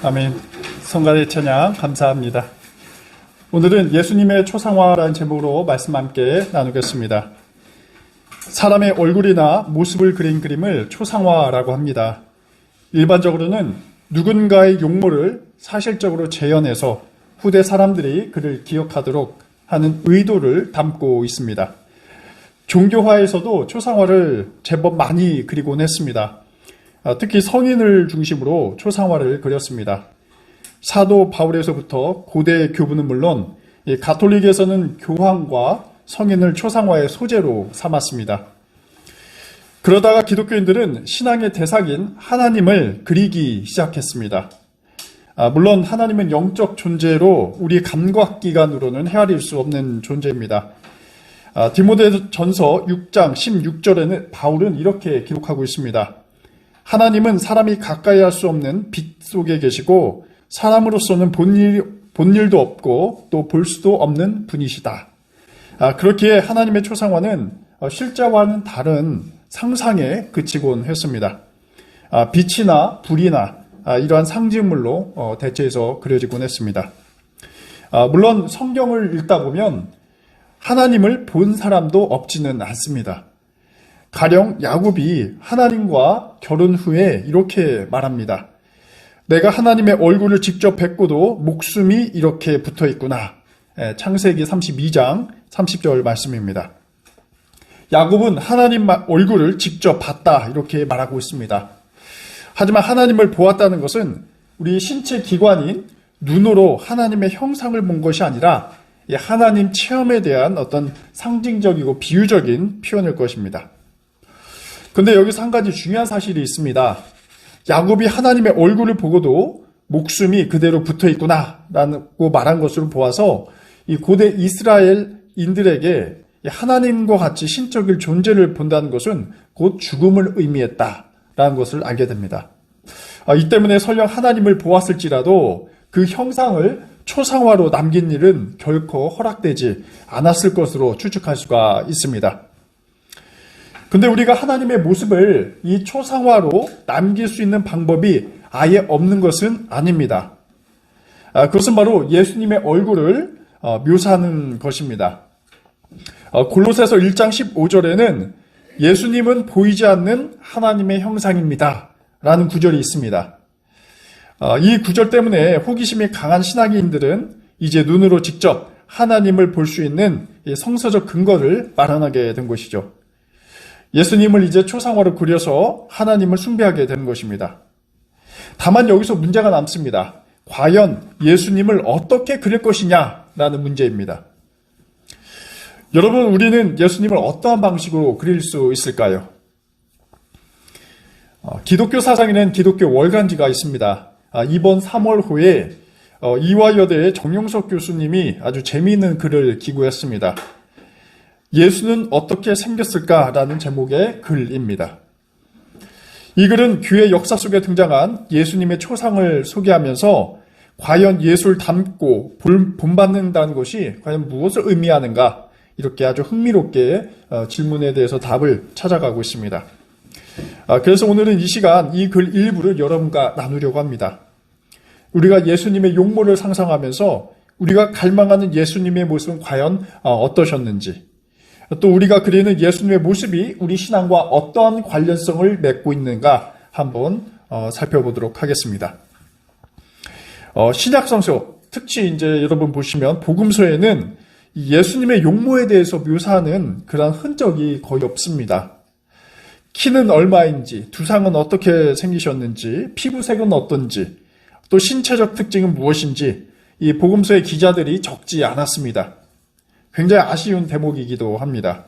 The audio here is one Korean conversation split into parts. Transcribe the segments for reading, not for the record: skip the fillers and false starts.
아멘. 성가대 찬양 감사합니다. 오늘은 예수님의 초상화라는 제목으로 말씀 함께 나누겠습니다. 사람의 얼굴이나 모습을 그린 그림을 초상화라고 합니다. 일반적으로는 누군가의 용모를 사실적으로 재현해서 후대 사람들이 그를 기억하도록 하는 의도를 담고 있습니다. 종교화에서도 초상화를 제법 많이 그리곤 했습니다. 특히 성인을 중심으로 초상화를 그렸습니다. 사도 바울에서부터 고대 교부는 물론 가톨릭에서는 교황과 성인을 초상화의 소재로 삼았습니다. 그러다가 기독교인들은 신앙의 대상인 하나님을 그리기 시작했습니다. 물론 하나님은 영적 존재로 우리 감각기관으로는 헤아릴 수 없는 존재입니다. 디모데전서 6장 16절에는 바울은 이렇게 기록하고 있습니다. 하나님은 사람이 가까이 할 수 없는 빛 속에 계시고 사람으로서는 본 일도 없고 또 볼 수도 없는 분이시다. 그렇기에 하나님의 초상화는 실제와는 다른 상상에 그치곤 했습니다. 빛이나 불이나 이러한 상징물로 대체해서 그려지곤 했습니다. 물론 성경을 읽다 보면 하나님을 본 사람도 없지는 않습니다. 가령 야곱이 하나님과 결혼 후에 이렇게 말합니다. 내가 하나님의 얼굴을 직접 뵙고도 목숨이 이렇게 붙어 있구나. 창세기 32장 30절 말씀입니다. 야곱은 하나님 얼굴을 직접 봤다 이렇게 말하고 있습니다. 하지만 하나님을 보았다는 것은 우리 신체 기관인 눈으로 하나님의 형상을 본 것이 아니라 하나님 체험에 대한 어떤 상징적이고 비유적인 표현일 것입니다. 그런데 여기서 한 가지 중요한 사실이 있습니다. 야곱이 하나님의 얼굴을 보고도 목숨이 그대로 붙어 있구나 라고 말한 것으로 보아서 이 고대 이스라엘인들에게 하나님과 같이 신적인 존재를 본다는 것은 곧 죽음을 의미했다라는 것을 알게 됩니다. 이 때문에 설령 하나님을 보았을지라도 그 형상을 초상화로 남긴 일은 결코 허락되지 않았을 것으로 추측할 수가 있습니다. 근데 우리가 하나님의 모습을 이 초상화로 남길 수 있는 방법이 아예 없는 것은 아닙니다. 그것은 바로 예수님의 얼굴을 묘사하는 것입니다. 골로새서 1장 15절에는 예수님은 보이지 않는 하나님의 형상입니다 라는 구절이 있습니다. 이 구절 때문에 호기심이 강한 신학인들은 이제 눈으로 직접 하나님을 볼 수 있는 성서적 근거를 마련하게 된 것이죠. 예수님을 이제 초상화로 그려서 하나님을 숭배하게 되는 것입니다. 다만 여기서 문제가 남습니다. 과연 예수님을 어떻게 그릴 것이냐라는 문제입니다. 여러분, 우리는 예수님을 어떠한 방식으로 그릴 수 있을까요? 기독교 사상에는 기독교 월간지가 있습니다. 이번 3월호에 이화여대의 정용석 교수님이 아주 재미있는 글을 기고했습니다. 예수는 어떻게 생겼을까라는 제목의 글입니다. 이 글은 교회 역사 속에 등장한 예수님의 초상을 소개하면서 과연 예수를 닮고 본받는다는 것이 과연 무엇을 의미하는가 이렇게 아주 흥미롭게 질문에 대해서 답을 찾아가고 있습니다. 그래서 오늘은 이 시간 이 글 일부를 여러분과 나누려고 합니다. 우리가 예수님의 용모를 상상하면서 우리가 갈망하는 예수님의 모습은 과연 어떠셨는지, 또 우리가 그리는 예수님의 모습이 우리 신앙과 어떠한 관련성을 맺고 있는가 한번 살펴보도록 하겠습니다. 신약성서, 특히 이제 여러분 보시면 복음서에는 예수님의 용모에 대해서 묘사하는 그런 흔적이 거의 없습니다. 키는 얼마인지, 두상은 어떻게 생기셨는지, 피부색은 어떤지, 또 신체적 특징은 무엇인지 이 복음서의 기자들이 적지 않았습니다. 굉장히 아쉬운 대목이기도 합니다.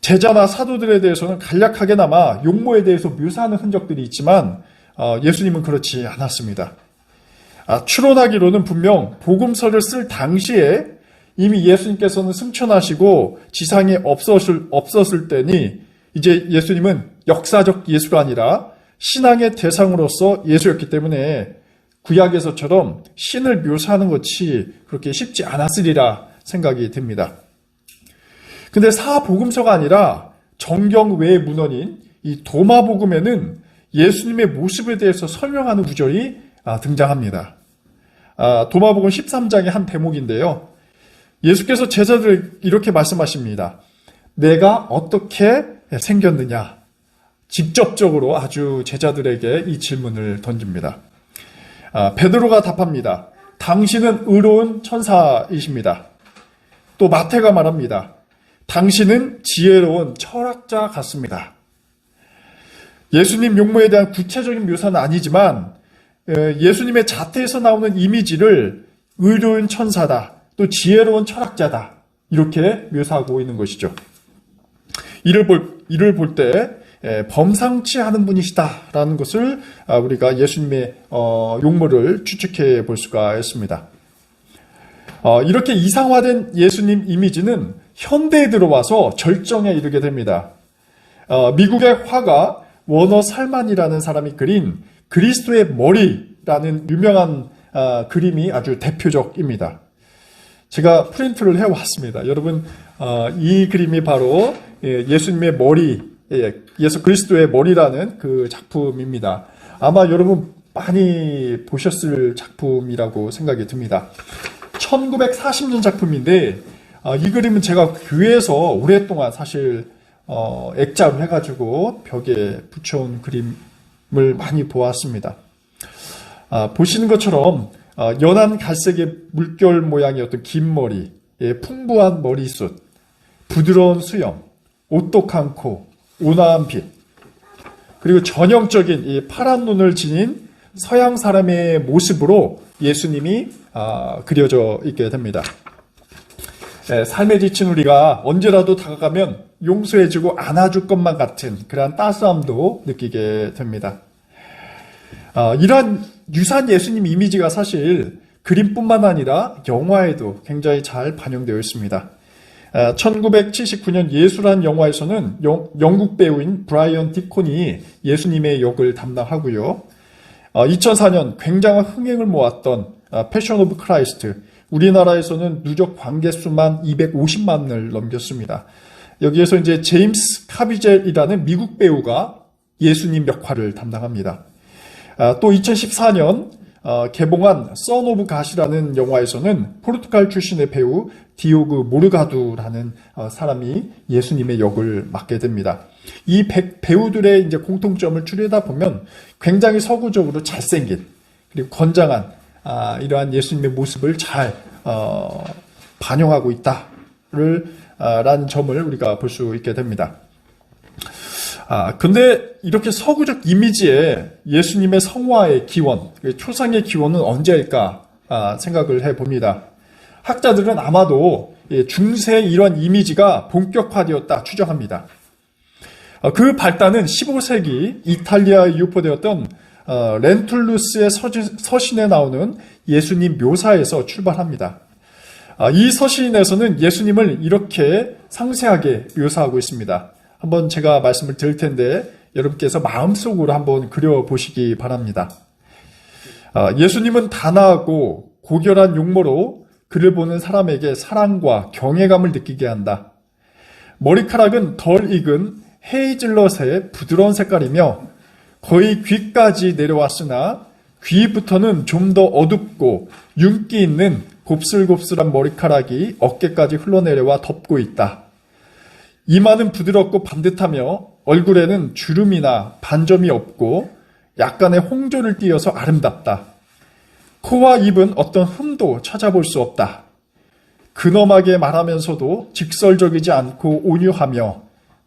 제자나 사도들에 대해서는 간략하게나마 용모에 대해서 묘사하는 흔적들이 있지만 예수님은 그렇지 않았습니다. 추론하기로는 분명 복음서를 쓸 당시에 이미 예수님께서는 승천하시고 지상에 없었을 때니 이제 예수님은 역사적 예수가 아니라 신앙의 대상으로서 예수였기 때문에 구약에서처럼 신을 묘사하는 것이 그렇게 쉽지 않았으리라 생각이 듭니다. 근데 사복음서가 아니라 정경 외의 문헌인 이 도마복음에는 예수님의 모습에 대해서 설명하는 구절이 등장합니다. 도마복음 13장의 한 대목인데요. 예수께서 제자들을 이렇게 말씀하십니다. 내가 어떻게 생겼느냐? 직접적으로 아주 제자들에게 이 질문을 던집니다. 베드로가 답합니다. 당신은 의로운 천사이십니다. 또 마태가 말합니다. 당신은 지혜로운 철학자 같습니다. 예수님 용모에 대한 구체적인 묘사는 아니지만 예수님의 자태에서 나오는 이미지를 의로운 천사다, 또 지혜로운 철학자다, 이렇게 묘사하고 있는 것이죠. 이를 볼 때 범상치 않은 분이시다라는 것을 우리가 예수님의 용모를 추측해 볼 수가 있습니다. 이렇게 이상화된 예수님 이미지는 현대에 들어와서 절정에 이르게 됩니다. 미국의 화가 워너 살만이라는 사람이 그린 그리스도의 머리라는 유명한 그림이 아주 대표적입니다. 제가 프린트를 해왔습니다. 여러분, 이 그림이 바로 예수님의 머리, 예수 그리스도의 머리라는 그 작품입니다. 아마 여러분 많이 보셨을 작품이라고 생각이 듭니다. 1940년 작품인데 이 그림은 제가 교회에서 오랫동안 사실 액자로 해가지고 벽에 붙여온 그림을 많이 보았습니다. 보시는 것처럼 연한 갈색의 물결 모양의 어떤 긴 머리, 풍부한 머리숱, 부드러운 수염, 오똑한 코, 온화한 빛, 그리고 전형적인 이 파란 눈을 지닌 서양 사람의 모습으로 예수님이 그려져 있게 됩니다. 삶에 지친 우리가 언제라도 다가가면 용서해주고 안아줄 것만 같은 그러한 따스함도 느끼게 됩니다. 이러한 유사한 예수님 이미지가 사실 그림뿐만 아니라 영화에도 굉장히 잘 반영되어 있습니다. 1979년 예수란 영화에서는 영국 배우인 브라이언 디콘이 예수님의 역을 담당하고요. 2004년 굉장한 흥행을 모았던 패션 오브 크라이스트, 우리나라에서는 누적 관객수만 250만을 넘겼습니다. 여기에서 이제 제임스 카비젤이라는 미국 배우가 예수님 역할을 담당합니다. 또 2014년 개봉한 선 오브 갓이라는 영화에서는 포르투갈 출신의 배우 디오그 모르가두라는 사람이 예수님의 역을 맡게 됩니다. 이 배우들의 이제 공통점을 추려다 보면 굉장히 서구적으로 잘생긴 그리고 건장한 이러한 예수님의 모습을 잘 반영하고 있다라는 점을 우리가 볼 수 있게 됩니다. 근데 이렇게 서구적 이미지에 예수님의 성화의 기원, 초상의 기원은 언제일까 생각을 해봅니다. 학자들은 아마도 중세에 이런 이미지가 본격화되었다 추정합니다. 그 발단은 15세기 이탈리아에 유포되었던 렌툴루스의 서신에 나오는 예수님 묘사에서 출발합니다. 이 서신에서는 예수님을 이렇게 상세하게 묘사하고 있습니다. 한번 제가 말씀을 드릴 텐데 여러분께서 마음속으로 한번 그려보시기 바랍니다. 예수님은 단아하고 고결한 용모로 그를 보는 사람에게 사랑과 경외감을 느끼게 한다. 머리카락은 덜 익은 헤이즐넛의 부드러운 색깔이며 거의 귀까지 내려왔으나 귀부터는 좀 더 어둡고 윤기 있는 곱슬곱슬한 머리카락이 어깨까지 흘러내려와 덮고 있다. 이마는 부드럽고 반듯하며 얼굴에는 주름이나 반점이 없고 약간의 홍조를 띄어서 아름답다. 코와 입은 어떤 흠도 찾아볼 수 없다. 근엄하게 말하면서도 직설적이지 않고 온유하며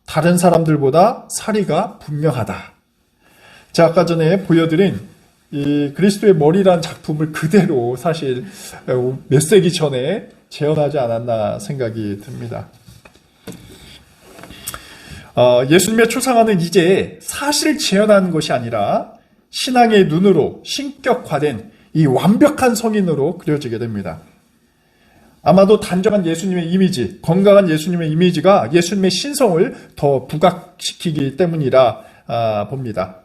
다른 사람들보다 사리가 분명하다. 제가 아까 전에 보여드린 이 그리스도의 머리란 작품을 그대로 사실 몇 세기 전에 재현하지 않았나 생각이 듭니다. 예수님의 초상화는 이제 사실을 재현하는 것이 아니라 신앙의 눈으로 신격화된 이 완벽한 성인으로 그려지게 됩니다. 아마도 단정한 예수님의 이미지, 건강한 예수님의 이미지가 예수님의 신성을 더 부각시키기 때문이라 봅니다.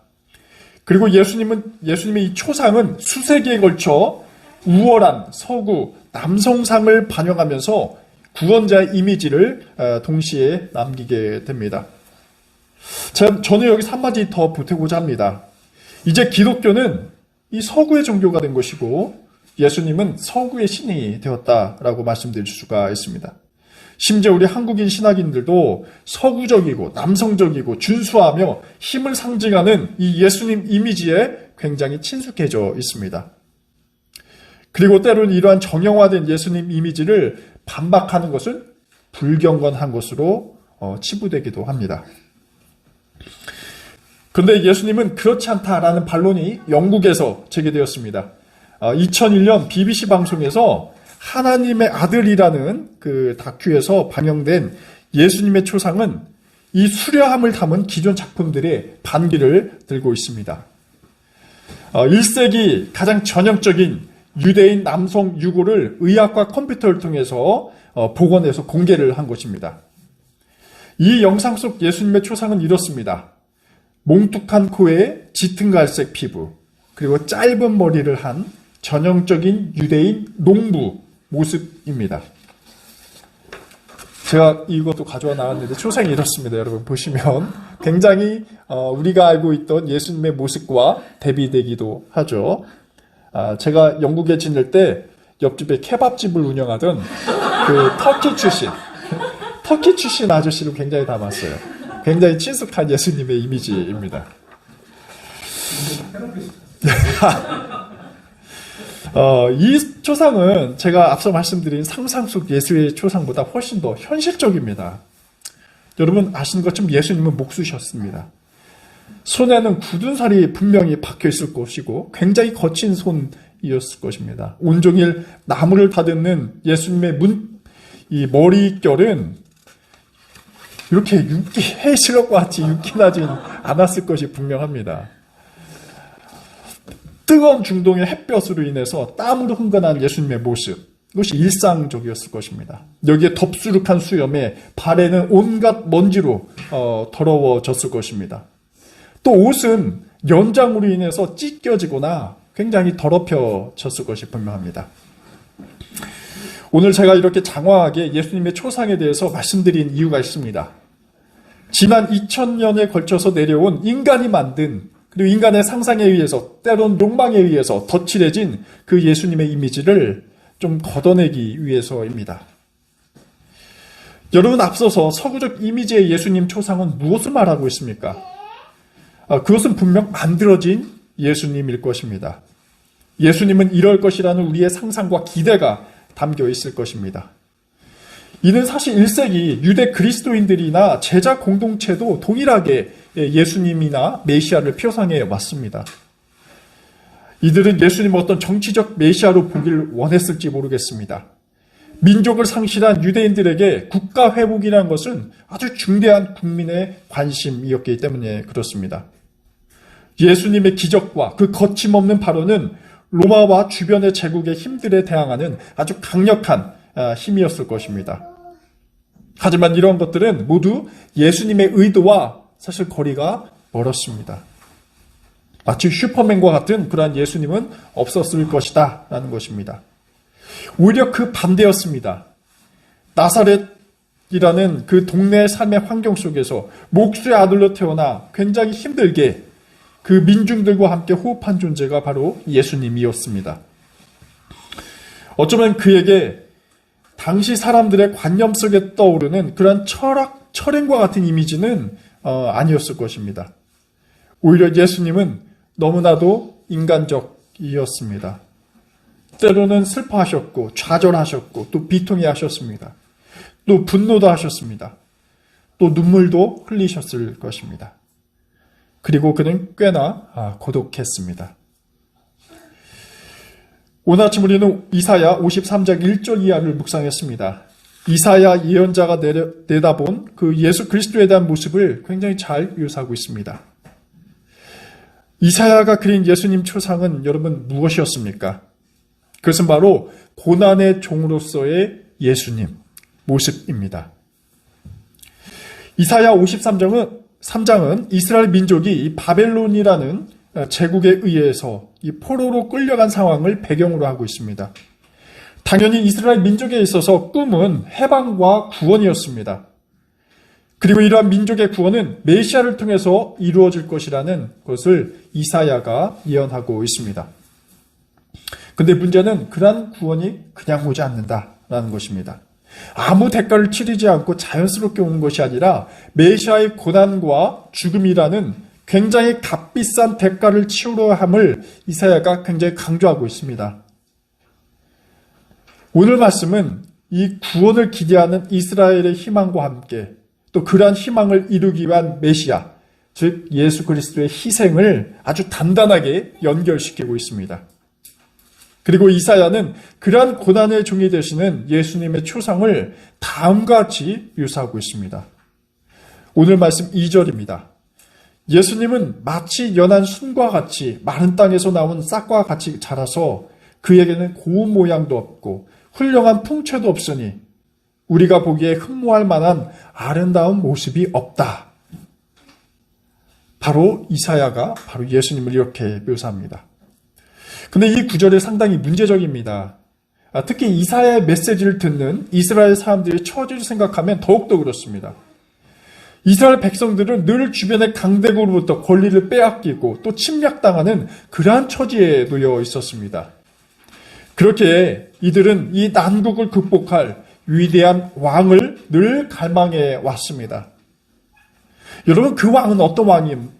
그리고 예수님의 이 초상은 수세기에 걸쳐 우월한 서구 남성상을 반영하면서 구원자의 이미지를 동시에 남기게 됩니다. 저는 여기서 한마디 더 보태고자 합니다. 이제 기독교는 이 서구의 종교가 된 것이고 예수님은 서구의 신이 되었다라고 말씀드릴 수가 있습니다. 심지어 우리 한국인 신학인들도 서구적이고 남성적이고 준수하며 힘을 상징하는 이 예수님 이미지에 굉장히 친숙해져 있습니다. 그리고 때로는 이러한 정형화된 예수님 이미지를 반박하는 것은 불경건한 것으로 치부되기도 합니다. 그런데 예수님은 그렇지 않다라는 반론이 영국에서 제기되었습니다. 2001년 BBC 방송에서 하나님의 아들이라는 그 다큐에서 방영된 예수님의 초상은 이 수려함을 담은 기존 작품들의 반기를 들고 있습니다. 1세기 가장 전형적인 유대인 남성 유골을 의학과 컴퓨터를 통해서 복원해서 공개를 한 것입니다. 이 영상 속 예수님의 초상은 이렇습니다. 몽툭한 코에 짙은 갈색 피부, 그리고 짧은 머리를 한 전형적인 유대인 농부 모습입니다. 제가 이것도 가져와 나왔는데 초상이 이렇습니다. 여러분 보시면 굉장히 우리가 알고 있던 예수님의 모습과 대비되기도 하죠. 제가 영국에 지낼 때 옆집에 케밥집을 운영하던 그 터키 출신 아저씨를 굉장히 닮았어요. 굉장히 친숙한 예수님의 이미지입니다. 이 초상은 제가 앞서 말씀드린 상상 속 예수의 초상보다 훨씬 더 현실적입니다. 여러분 아시는 것처럼 예수님은 목수셨습니다. 손에는 굳은 살이 분명히 박혀 있을 것이고 굉장히 거친 손이었을 것입니다. 온종일 나무를 다듬는 예수님의 이 머리결은 이렇게 해시력과 같이 윤기나진 않았을 것이 분명합니다. 뜨거운 중동의 햇볕으로 인해서 땀으로 흥건한 예수님의 모습, 이것이 일상적이었을 것입니다. 여기에 덥수룩한 수염에 발에는 온갖 먼지로 더러워졌을 것입니다. 또 옷은 연장으로 인해서 찢겨지거나 굉장히 더럽혀졌을 것이 분명합니다. 오늘 제가 이렇게 장황하게 예수님의 초상에 대해서 말씀드린 이유가 있습니다. 지난 2000년에 걸쳐서 내려온 인간이 만든, 그리고 인간의 상상에 의해서 때론 욕망에 의해서 덧칠해진 그 예수님의 이미지를 좀 걷어내기 위해서입니다. 여러분 앞서서 서구적 이미지의 예수님 초상은 무엇을 말하고 있습니까? 그것은 분명 만들어진 예수님일 것입니다. 예수님은 이럴 것이라는 우리의 상상과 기대가 담겨 있을 것입니다. 이는 사실 1세기 유대 그리스도인들이나 제자 공동체도 동일하게 예수님이나 메시아를 표상해 왔습니다. 이들은 예수님을 어떤 정치적 메시아로 보기를 원했을지 모르겠습니다. 민족을 상실한 유대인들에게 국가 회복이라는 것은 아주 중대한 국민의 관심이었기 때문에 그렇습니다. 예수님의 기적과 그 거침없는 발언은 로마와 주변의 제국의 힘들에 대항하는 아주 강력한 힘이었을 것입니다. 하지만 이런 것들은 모두 예수님의 의도와 사실 거리가 멀었습니다. 마치 슈퍼맨과 같은 그러한 예수님은 없었을 것이다 라는 것입니다. 오히려 그 반대였습니다. 나사렛이라는 그 동네의 삶의 환경 속에서 목수의 아들로 태어나 굉장히 힘들게 그 민중들과 함께 호흡한 존재가 바로 예수님이었습니다. 어쩌면 그에게 당시 사람들의 관념 속에 떠오르는 그런 철행과 같은 이미지는 아니었을 것입니다. 오히려 예수님은 너무나도 인간적이었습니다. 때로는 슬퍼하셨고 좌절하셨고 또 비통해 하셨습니다. 또 분노도 하셨습니다. 또 눈물도 흘리셨을 것입니다. 그리고 그는 꽤나 고독했습니다. 오늘 아침 우리는 이사야 53장 1절 이하를 묵상했습니다. 이사야 예언자가 내다본 그 예수 그리스도에 대한 모습을 굉장히 잘 묘사하고 있습니다. 이사야가 그린 예수님 초상은 여러분 무엇이었습니까? 그것은 바로 고난의 종으로서의 예수님 모습입니다. 이사야 53장은 이스라엘 민족이 이 바벨론이라는 제국에 의해서 이 포로로 끌려간 상황을 배경으로 하고 있습니다. 당연히 이스라엘 민족에 있어서 꿈은 해방과 구원이었습니다. 그리고 이러한 민족의 구원은 메시아를 통해서 이루어질 것이라는 것을 이사야가 예언하고 있습니다. 근데 문제는 그러한 구원이 그냥 오지 않는다라는 것입니다. 아무 대가를 치르지 않고 자연스럽게 오는 것이 아니라 메시아의 고난과 죽음이라는 굉장히 값비싼 대가를 치르려 함을 이사야가 굉장히 강조하고 있습니다. 오늘 말씀은 이 구원을 기대하는 이스라엘의 희망과 함께 또 그러한 희망을 이루기 위한 메시아, 즉 예수 그리스도의 희생을 아주 단단하게 연결시키고 있습니다. 그리고 이사야는 그러한 고난의 종이 되시는 예수님의 초상을 다음과 같이 묘사하고 있습니다. 오늘 말씀 2절입니다. 예수님은 마치 연한 순과 같이 마른 땅에서 나온 싹과 같이 자라서 그에게는 고운 모양도 없고 훌륭한 풍채도 없으니 우리가 보기에 흠모할 만한 아름다운 모습이 없다. 바로 이사야가 바로 예수님을 이렇게 묘사합니다. 근데 이 구절이 상당히 문제적입니다. 특히 이사야의 메시지를 듣는 이스라엘 사람들의 처지를 생각하면 더욱더 그렇습니다. 이스라엘 백성들은 늘 주변의 강대국으로부터 권리를 빼앗기고 또 침략당하는 그러한 처지에 놓여 있었습니다. 그렇게 이들은 이 난국을 극복할 위대한 왕을 늘 갈망해 왔습니다. 여러분, 그 왕은 어떤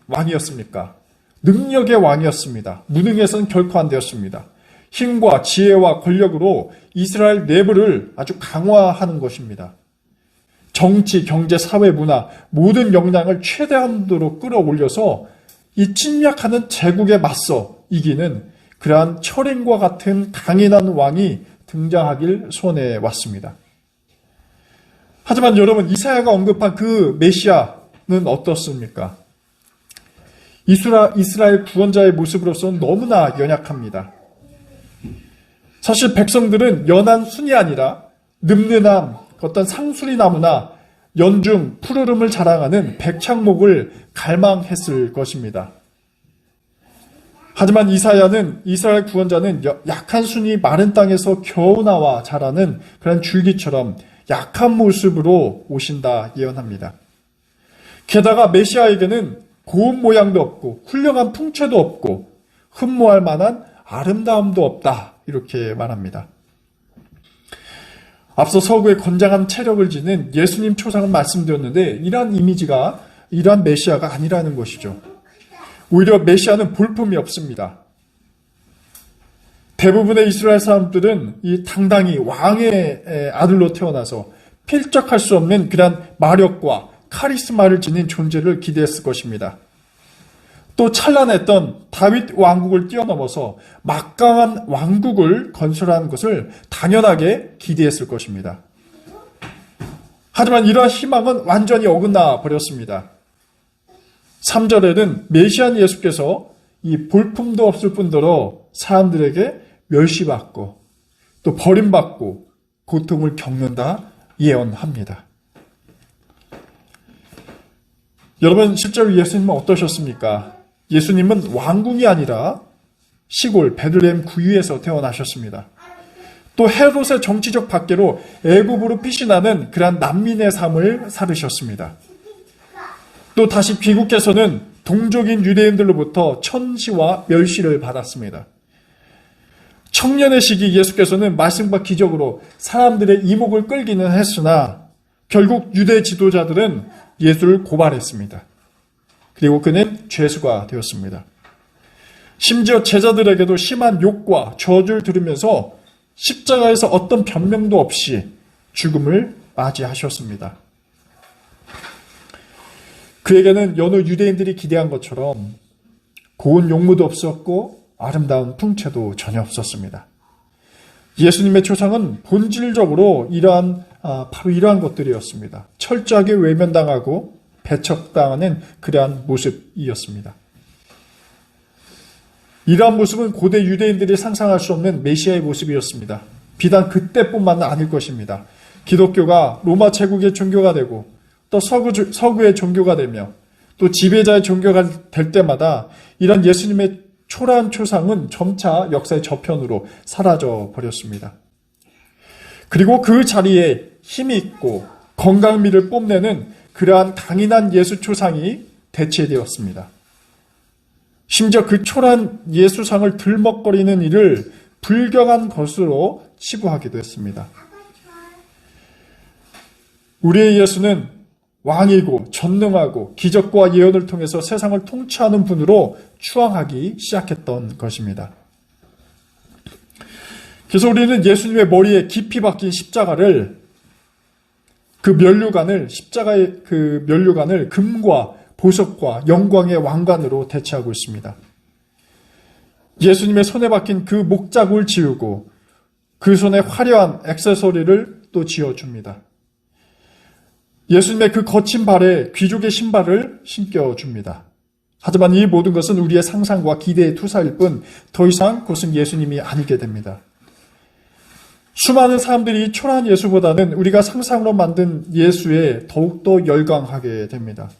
왕이었습니까? 능력의 왕이었습니다. 무능해서는 결코 안 되었습니다. 힘과 지혜와 권력으로 이스라엘 내부를 아주 강화하는 것입니다. 정치, 경제, 사회, 문화 모든 역량을 최대한도로 끌어올려서 이 침략하는 제국에 맞서 이기는 그러한 철인과 같은 강인한 왕이 등장하길 소원해 왔습니다. 하지만 여러분, 이사야가 언급한 그 메시아는 어떻습니까? 이스라엘 구원자의 모습으로서는 너무나 연약합니다. 사실 백성들은 연한 순이 아니라 늠름한 어떤 상수리 나무나 연중 푸르름을 자랑하는 백향목을 갈망했을 것입니다. 하지만 이사야는 이스라엘 구원자는 약한 순이 마른 땅에서 겨우 나와 자라는 그런 줄기처럼 약한 모습으로 오신다 예언합니다. 게다가 메시아에게는 고운 모양도 없고 훌륭한 풍채도 없고 흠모할 만한 아름다움도 없다 이렇게 말합니다. 앞서 서구의 건장한 체력을 지닌 예수님 초상을 말씀드렸는데 이러한 이미지가 이러한 메시아가 아니라는 것이죠. 오히려 메시아는 볼품이 없습니다. 대부분의 이스라엘 사람들은 이 당당히 왕의 아들로 태어나서 필적할 수 없는 그런 마력과 카리스마를 지닌 존재를 기대했을 것입니다. 또 찬란했던 다윗 왕국을 뛰어넘어서 막강한 왕국을 건설하는 것을 당연하게 기대했을 것입니다. 하지만 이러한 희망은 완전히 어긋나 버렸습니다. 3절에는 메시아 예수께서 이 볼품도 없을 뿐더러 사람들에게 멸시받고 또 버림받고 고통을 겪는다 예언합니다. 여러분, 실제로 예수님은 어떠셨습니까? 예수님은 왕궁이 아니라 시골 베들레헴 구유에서 태어나셨습니다. 또 헤롯의 정치적 박해로 애굽으로 피신하는 그러한 난민의 삶을 살으셨습니다. 또 다시 귀국해서는 동족인 유대인들로부터 천시와 멸시를 받았습니다. 청년의 시기 예수께서는 말씀과 기적으로 사람들의 이목을 끌기는 했으나 결국 유대 지도자들은 예수를 고발했습니다. 그리고 그는 죄수가 되었습니다. 심지어 제자들에게도 심한 욕과 저주를 들으면서 십자가에서 어떤 변명도 없이 죽음을 맞이하셨습니다. 그에게는 여느 유대인들이 기대한 것처럼 고운 용모도 없었고 아름다운 풍채도 전혀 없었습니다. 예수님의 초상은 본질적으로 바로 이러한 것들이었습니다. 철저하게 외면당하고 배척당하는 그러한 모습이었습니다. 이러한 모습은 고대 유대인들이 상상할 수 없는 메시아의 모습이었습니다. 비단 그때뿐만은 아닐 것입니다. 기독교가 로마 제국의 종교가 되고 또 서구의 종교가 되며 또 지배자의 종교가 될 때마다 이런 예수님의 초라한 초상은 점차 역사의 저편으로 사라져 버렸습니다. 그리고 그 자리에 힘이 있고 건강미를 뽐내는 그러한 강인한 예수 초상이 대체되었습니다. 심지어 그 초라한 예수상을 들먹거리는 일을 불경한 것으로 치부하기도 했습니다. 우리의 예수는 왕이고 전능하고 기적과 예언을 통해서 세상을 통치하는 분으로 추앙하기 시작했던 것입니다. 그래서 우리는 예수님의 머리에 깊이 박힌 십자가의 그 면류관을 금과 보석과 영광의 왕관으로 대체하고 있습니다. 예수님의 손에 박힌 그 목자국을 지우고 그 손에 화려한 액세서리를 또 지어줍니다. 예수님의 그 거친 발에 귀족의 신발을 신겨줍니다. 하지만 이 모든 것은 우리의 상상과 기대의 투사일 뿐 더 이상 그것은 예수님이 아니게 됩니다. 수많은 사람들이 초라한 예수보다는 우리가 상상으로 만든 예수에 더욱더 열광하게 됩니다.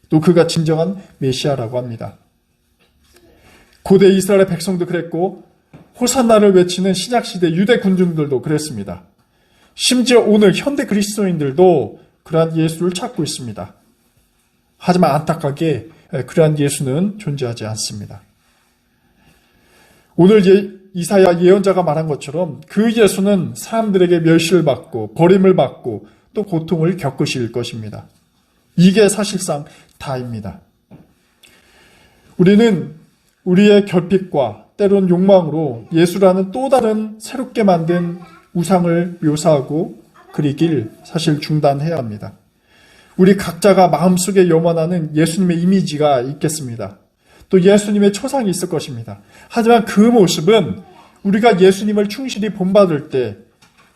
또 그가 진정한 메시아라고 합니다. 고대 이스라엘의 백성도 그랬고 호산나를 외치는 신약시대 유대 군중들도 그랬습니다. 심지어 오늘 현대 그리스도인들도 그러한 예수를 찾고 있습니다. 하지만 안타깝게 그러한 예수는 존재하지 않습니다. 오늘 이사야 예언자가 말한 것처럼 그 예수는 사람들에게 멸시를 받고 버림을 받고 또 고통을 겪으실 것입니다. 이게 사실상 다입니다. 우리는 우리의 결핍과 때론 욕망으로 예수라는 또 다른 새롭게 만든 우상을 묘사하고 그리길 사실 중단해야 합니다. 우리 각자가 마음속에 염원하는 예수님의 이미지가 있겠습니다. 또 예수님의 초상이 있을 것입니다. 하지만 그 모습은 우리가 예수님을 충실히 본받을 때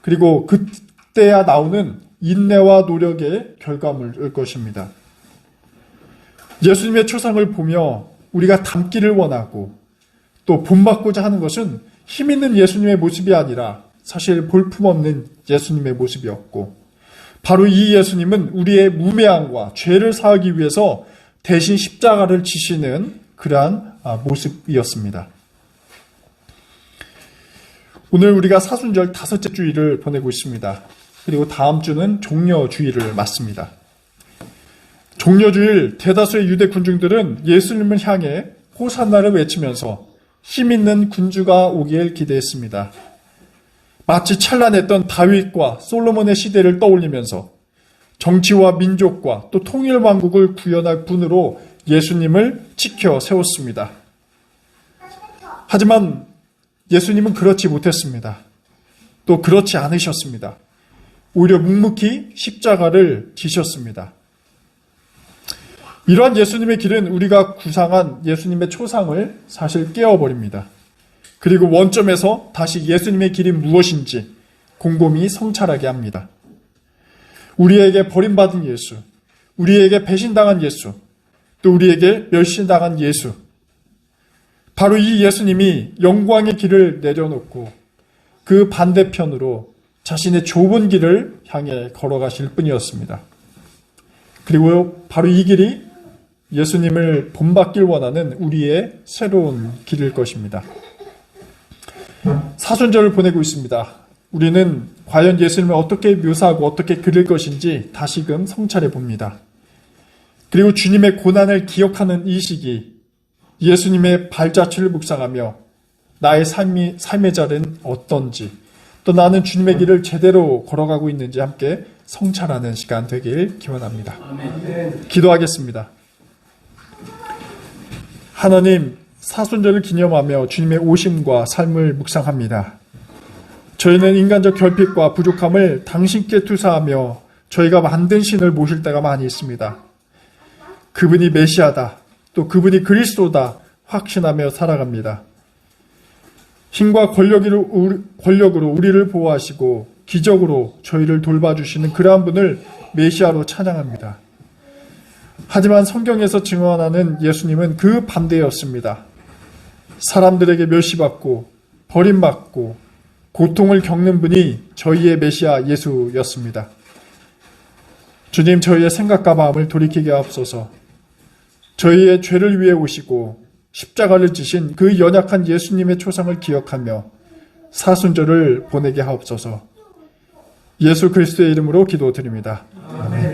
그리고 그때야 나오는 인내와 노력의 결과물일 것입니다. 예수님의 초상을 보며 우리가 닮기를 원하고 또 본받고자 하는 것은 힘있는 예수님의 모습이 아니라 사실 볼품없는 예수님의 모습이었고 바로 이 예수님은 우리의 무매함과 죄를 사하기 위해서 대신 십자가를 지시는 그러한 모습이었습니다. 오늘 우리가 사순절 5째 주일을 보내고 있습니다. 그리고 다음 주는 종려주일을 맞습니다. 종려주일 대다수의 유대 군중들은 예수님을 향해 호산나를 외치면서 힘있는 군주가 오길 기대했습니다. 마치 찬란했던 다윗과 솔로몬의 시대를 떠올리면서 정치와 민족과 또 통일왕국을 구현할 분으로 예수님을 지켜 세웠습니다. 하지만 예수님은 그렇지 못했습니다. 또 그렇지 않으셨습니다. 오히려 묵묵히 십자가를 지셨습니다. 이러한 예수님의 길은 우리가 구상한 예수님의 초상을 사실 깨어버립니다. 그리고 원점에서 다시 예수님의 길이 무엇인지 곰곰이 성찰하게 합니다. 우리에게 버림받은 예수, 우리에게 배신당한 예수, 또 우리에게 멸시당한 예수, 바로 이 예수님이 영광의 길을 내려놓고 그 반대편으로 자신의 좁은 길을 향해 걸어가실 뿐이었습니다. 그리고 바로 이 길이 예수님을 본받길 원하는 우리의 새로운 길일 것입니다. 사순절을 보내고 있습니다. 우리는 과연 예수님을 어떻게 묘사하고 어떻게 그릴 것인지 다시금 성찰해 봅니다. 그리고 주님의 고난을 기억하는 이 시기, 예수님의 발자취를 묵상하며 나의 삶의 자리는 어떤지, 또 나는 주님의 길을 제대로 걸어가고 있는지 함께 성찰하는 시간 되길 기원합니다. 기도하겠습니다. 하나님, 사순절을 기념하며 주님의 오심과 삶을 묵상합니다. 저희는 인간적 결핍과 부족함을 당신께 투사하며 저희가 만든 신을 모실 때가 많이 있습니다. 그분이 메시아다, 또 그분이 그리스도다 확신하며 살아갑니다. 힘과 권력으로 우리를 보호하시고 기적으로 저희를 돌봐주시는 그러한 분을 메시아로 찬양합니다. 하지만 성경에서 증언하는 예수님은 그 반대였습니다. 사람들에게 멸시받고 버림받고 고통을 겪는 분이 저희의 메시아 예수였습니다. 주님, 저희의 생각과 마음을 돌이키게 하옵소서. 저희의 죄를 위해 오시고 십자가를 지신 그 연약한 예수님의 초상을 기억하며 사순절을 보내게 하옵소서. 예수 그리스도의 이름으로 기도드립니다. 아멘.